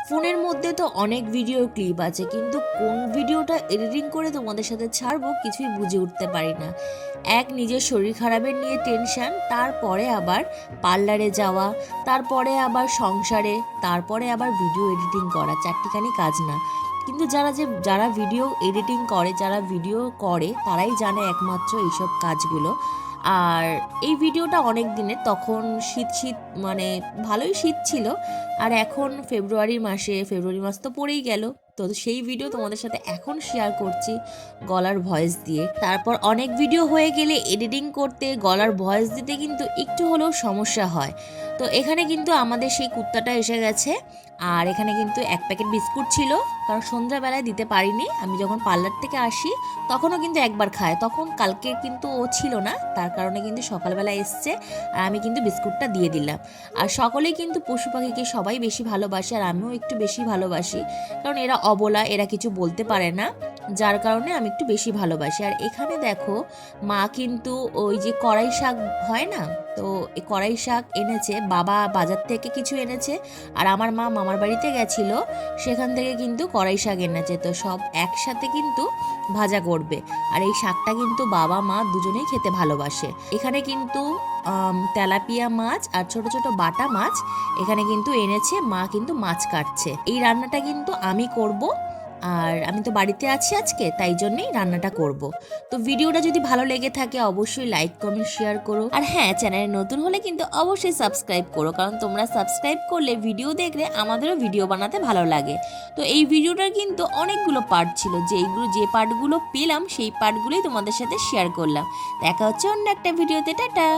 ফোনের মধ্যে তো অনেক ভিডিও ক্লিপ আছে, কিন্তু কোন ভিডিওটা এডিটিং করে তোমাদের সাথে ছাড়বো কিছুই বুঝে উঠতে পারি না। এক নিজের শরীর খারাপের নিয়ে টেনশন, তারপরে আবার পার্লারে যাওয়া, তারপরে আবার সংসারে, তারপরে আবার ভিডিও এডিটিং করা, চারটিখানি কাজ না। কিন্তু যারা ভিডিও এডিটিং করে, যারা ভিডিও করে তারাই জানে একমাত্র এইসব কাজগুলো। আর এই ভিডিওটা অনেক দিনের, তখন শীত শীত মানে ভালোই শীত ছিল। আর এখন ফেব্রুয়ারি মাস তো পড়েই গেল, তো সেই ভিডিও তোমাদের সাথে এখন শেয়ার করছি গলার ভয়েস দিয়ে। তারপর অনেক ভিডিও হয়ে গেলে এডিটিং করতে গলার ভয়েস দিতে কিন্তু একটু হলেও সমস্যা হয়। তো এখানে কিন্তু আমাদের সেই কুত্তাটা এসে গেছে। আর এখানে কিন্তু এক প্যাকেট বিস্কুট ছিল, কারণ সন্ধ্যাবেলায় দিতে পারিনি। আমি যখন পার্লার থেকে আসি তখনও কিন্তু একবার খায়, তখন কালকে কিন্তু ও ছিল না, তার কারণে কিন্তু সকালবেলা এসছে আর আমি কিন্তু বিস্কুটটা দিয়ে দিলাম। আর সকলেই কিন্তু পশু পাখিকে সবাই বেশি ভালোবাসে, আর আমিও একটু বেশি ভালোবাসি, কারণ এরা অবলা, এরা কিছু বলতে পারে না, যার কারণে আমি একটু বেশি ভালোবাসি। আর এখানে দেখো মা কিন্তু ওই যে কড়াই শাক হয় না, তো এই কড়াই শাক এনেছে, বাবা বাজার থেকে কিছু এনেছে, আর আমার মা মামার বাড়িতে গেছিল, সেখান থেকে কিন্তু কড়াই শাক এনেছে, তো সব একসাথে কিন্তু ভাজা করবে। আর এই শাকটা কিন্তু বাবা মা দুজনেই খেতে ভালোবাসে। এখানে কিন্তু তেলাপিয়া মাছ আর ছোট ছোট বাটা মাছ এখানে কিন্তু এনেছে, মা কিন্তু মাছ কাটছে। এই রান্নাটা কিন্তু আমি করব, আর আমি তো বাড়িতে আছি আজকে, তাই জন্যই রান্নাটা করব। তো ভিডিওটা যদি ভালো লেগে থাকে অবশ্যই লাইক কমেন্ট শেয়ার করো, আর হ্যাঁ, চ্যানেলে নতুন হলে কিন্তু অবশ্যই সাবস্ক্রাইব করো, কারণ তোমরা সাবস্ক্রাইব করলে ভিডিও দেখলে আমাদেরও ভিডিও বানাতে ভালো লাগে। তো এই ভিডিওটার কিন্তু অনেকগুলো পার্ট ছিল, যে পার্টগুলো পেলাম সেই পার্টগুলোই তোমাদের সাথে শেয়ার করলাম। দেখা হচ্ছে অন্য একটা ভিডিওতে, টাটা।